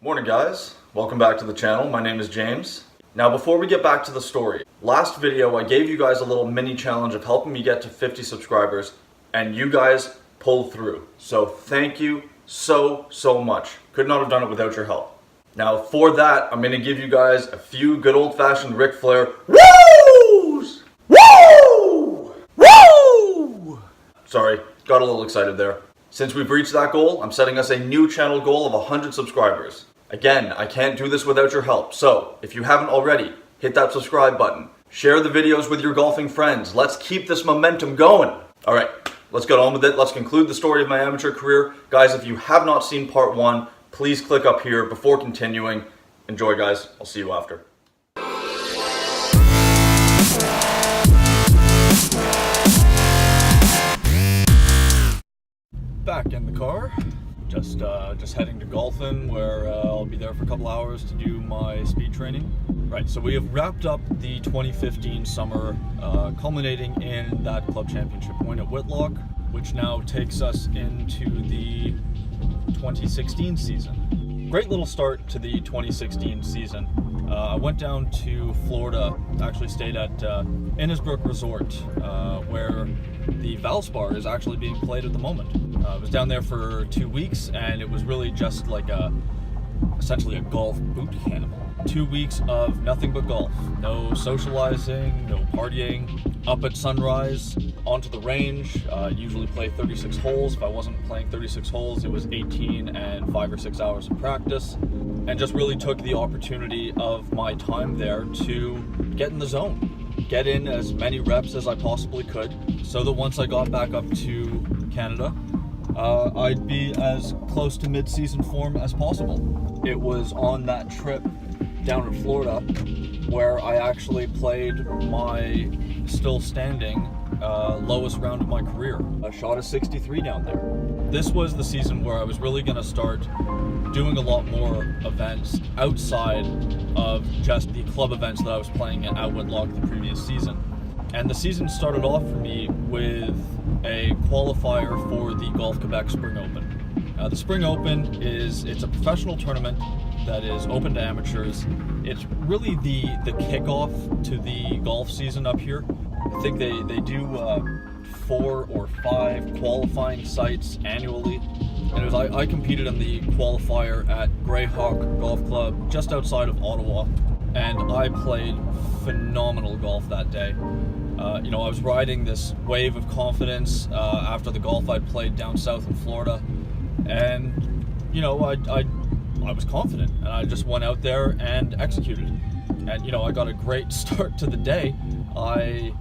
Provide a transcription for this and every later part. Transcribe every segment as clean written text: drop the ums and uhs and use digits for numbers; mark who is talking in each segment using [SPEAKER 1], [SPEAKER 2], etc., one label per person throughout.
[SPEAKER 1] Morning guys, welcome back to the channel. My name is James. Now before we get back to the story, last video I gave you guys a little mini challenge of helping me get to 50 subscribers and you guys pulled through. So thank you so much. Could not have done it without your help. Now for that, I'm going to give you guys a few good old-fashioned Ric Flair woos! Woo! Woo! Sorry, got a little excited there. Since we've reached that goal, I'm setting us a new channel goal of 100 subscribers. Again, I can't do this without your help, so if you haven't already, hit that subscribe button. Share the videos with your golfing friends. Let's keep this momentum going. Alright, let's get on with it. Let's conclude the story of my amateur career. Guys, if you have not seen part 1, please click up here before continuing. Enjoy guys, I'll see you after. Back in the car, just heading to Golfin, where I'll be there for a couple hours to do my speed training. Right, so we have wrapped up the 2015 summer, culminating in that club championship win at Whitlock, which now takes us into the 2016 season. Great little start to the 2016 season. I went down to Florida, actually stayed at Innisbrook Resort, where the Valspar is actually being played at the moment. I was down there for 2 weeks, and it was really just like essentially a golf boot camp. 2 weeks of nothing but golf. No socializing, no partying. Up at sunrise, onto the range. Usually play 36 holes. If I wasn't playing 36 holes, it was 18 and 5 or 6 hours of practice. And just really took the opportunity of my time there to get in the zone. Get in as many reps as I possibly could, so that once I got back up to Canada, I'd be as close to mid-season form as possible. It was on that trip down in Florida where I actually played my still standing lowest round of my career. I shot a 63 down there. This was the season where I was really going to start doing a lot more events outside of just the club events that I was playing at Whitlock the previous season. And the season started off for me with a qualifier for the Golf Quebec Spring Open. The Spring Open it's a professional tournament that is open to amateurs. It's really the kickoff to the golf season up here. I think they do 4 or 5 qualifying sites annually. And I competed in the qualifier at Greyhawk Golf Club just outside of Ottawa, and I played phenomenal golf that day. I was riding this wave of confidence after the golf I'd played down south in Florida, and I was confident, and I just went out there and executed. And I got a great start to the day. I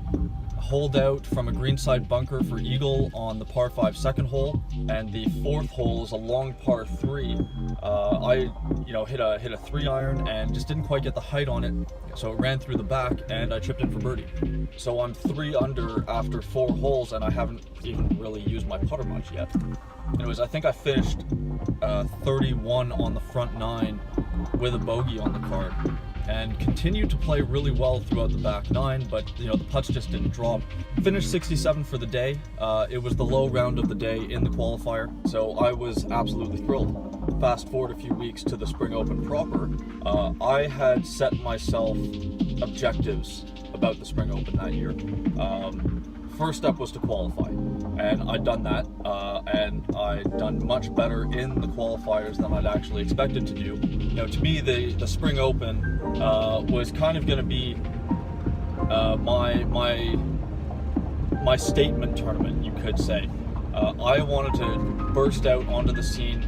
[SPEAKER 1] holed out from a greenside bunker for eagle on the par 5 second hole, and the 4th hole is a long par 3. I hit a 3-iron and just didn't quite get the height on it, so it ran through the back and I chipped in for birdie. So I'm 3 under after 4 holes, and I haven't even really used my putter much yet. Anyways, I think I finished 31 on the front 9 with a bogey on the card, and continued to play really well throughout the back 9, but the putts just didn't drop. Finished 67 for the day. It was the low round of the day in the qualifier, so I was absolutely thrilled. Fast forward a few weeks to the Spring Open proper, I had set myself objectives about the Spring Open that year. First step was to qualify, and I'd done that, and I'd done much better in the qualifiers than I'd actually expected to do. To me, the Spring Open was kind of going to be my statement tournament, you could say. I wanted to burst out onto the scene,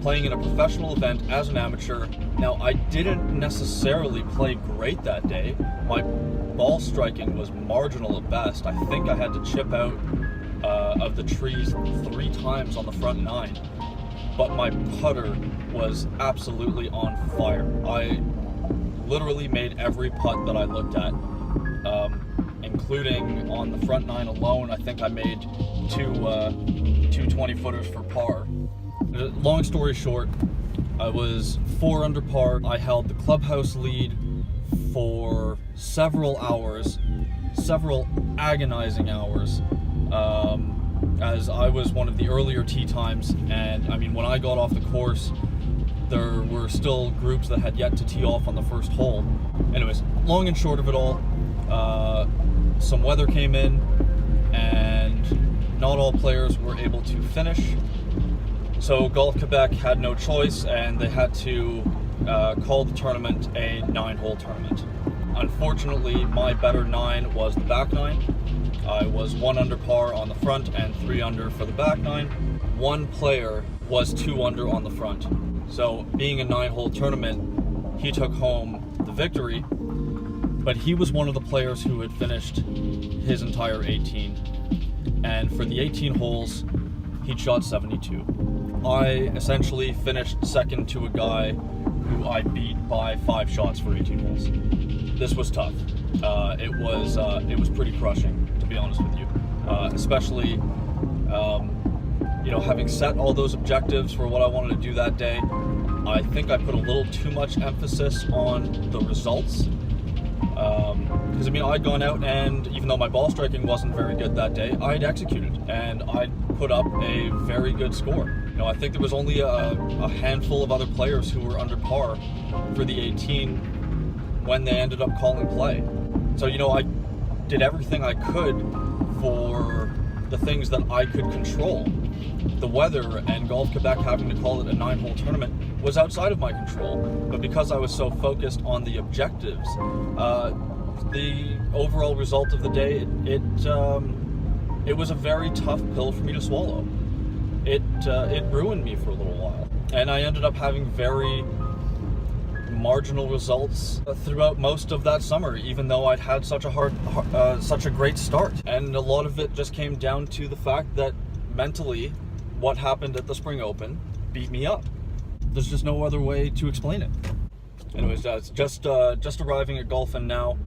[SPEAKER 1] playing in a professional event as an amateur. Now, I didn't necessarily play great that day. My ball striking was marginal at best. I think I had to chip out of the trees 3 times on the front 9, but my putter was absolutely on fire. I literally made every putt that I looked at, including on the front 9 alone. I think I made two 20-footers for par. Long story short, I was 4 under par. I held the clubhouse lead for several hours, several agonizing hours, as I was one of the earlier tee times, and I mean, when I got off the course, there were still groups that had yet to tee off on the first hole. Anyways, long and short of it all, some weather came in and not all players were able to finish. So Golf Quebec had no choice and they had to call the tournament a 9-hole tournament. Unfortunately, my better 9 was the back 9. I was 1 under par on the front and 3 under for the back 9. One player was 2 under on the front. So being a 9-hole tournament, he took home the victory, but he was one of the players who had finished his entire 18. And for the 18 holes, he shot 72. I essentially finished second to a guy who I beat by 5 shots for 18 holes. This was tough. It was pretty crushing, to be honest with you. Especially, having set all those objectives for what I wanted to do that day, I think I put a little too much emphasis on the results. Because I'd gone out and even though my ball striking wasn't very good that day, I'd executed and I'd put up a very good score. I think there was only a handful of other players who were under par for the 18 when they ended up calling play. So, I did everything I could for the things that I could control. The weather and Golf Quebec having to call it a 9-hole tournament was outside of my control, but because I was so focused on the objectives, the overall result of the day, it was a very tough pill for me to swallow. It ruined me for a little while, and I ended up having very marginal results throughout most of that summer, even though I'd had such a great start. And a lot of it just came down to the fact that mentally, what happened at the Spring Open beat me up. There's just no other way to explain it. Anyways, it's just arriving at Golfin now.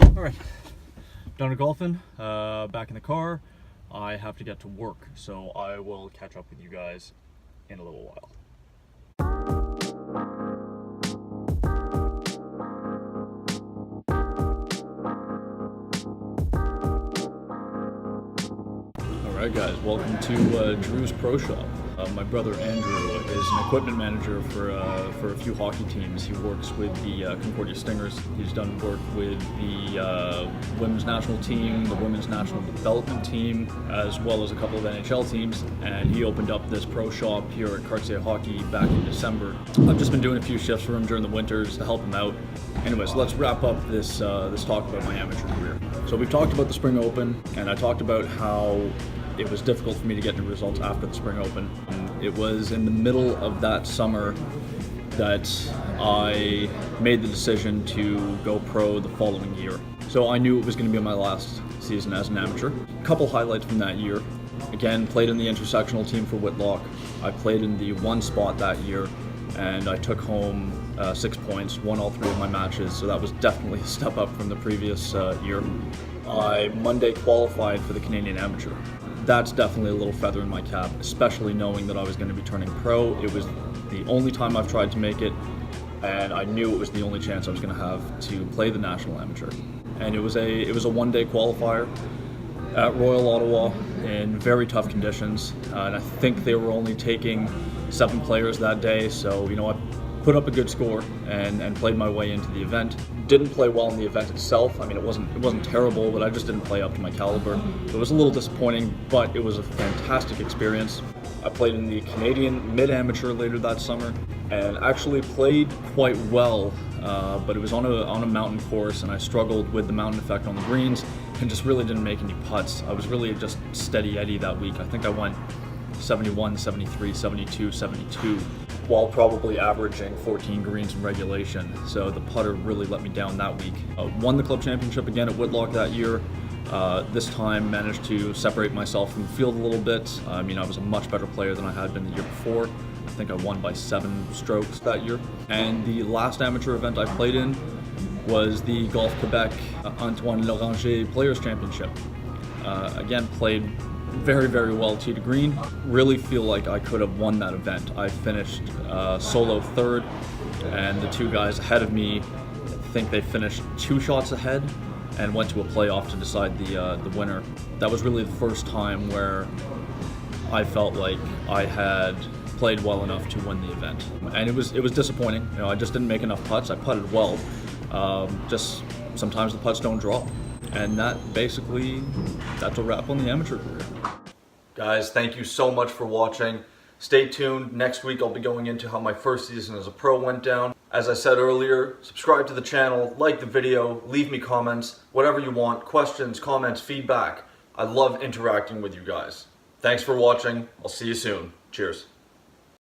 [SPEAKER 1] All right, done at Golfin, back in the car. I have to get to work, so I will catch up with you guys in a little while. Alright guys, welcome to Drew's Pro Shop. My brother Andrew is an equipment manager for a few hockey teams. He works with the Concordia Stingers. He's done work with the women's national team, the women's national development team, as well as a couple of NHL teams. And he opened up this pro shop here at Cartier Hockey back in December. I've just been doing a few shifts for him during the winters to help him out. Anyways, let's wrap up this talk about my amateur career. So we've talked about the Spring Open, and I talked about how it was difficult for me to get the results after the Spring Open. It was in the middle of that summer that I made the decision to go pro the following year. So I knew it was going to be my last season as an amateur. A couple highlights from that year. Again, played in the intersectional team for Whitlock. I played in the 1 spot that year, and I took home 6 points, won all 3 of my matches, so that was definitely a step up from the previous year. I Monday qualified for the Canadian Amateur. That's definitely a little feather in my cap, especially knowing that I was going to be turning pro. It was the only time I've tried to make it, and I knew it was the only chance I was going to have to play the National Amateur. And it was a one-day qualifier at Royal Ottawa in very tough conditions, and I think they were only taking 7 players that day, so I put up a good score and played my way into the event. Didn't play well in the event itself. It wasn't terrible, but I just didn't play up to my caliber. It was a little disappointing, but it was a fantastic experience. I played in the Canadian mid-amateur later that summer and actually played quite well, but it was on a mountain course, and I struggled with the mountain effect on the greens and just really didn't make any putts. I was really just steady Eddie that week. I think I went 71, 73, 72, 72, while probably averaging 14 greens in regulation. So the putter really let me down that week. Won the club championship again at Whitlock that year. This time managed to separate myself from the field a little bit. I was a much better player than I had been the year before. I think I won by 7 strokes that year. And the last amateur event I played in was the Golf Quebec Antoine Loranger Players Championship. Again, played very, very well tee to green. Really feel like I could have won that event. I finished solo 3rd, and the 2 guys ahead of me, I think they finished 2 shots ahead and went to a playoff to decide the winner. That was really the first time where I felt like I had played well enough to win the event. And it was disappointing. You know, I just didn't make enough putts. I putted well. Just sometimes the putts don't drop. And that's a wrap on the amateur career. Guys, thank you so much for watching. Stay tuned. Next week I'll be going into how my first season as a pro went down. As I said earlier, subscribe to the channel, like the video, leave me comments, whatever you want, questions, comments, feedback. I love interacting with you guys. Thanks for watching. I'll see you soon. Cheers.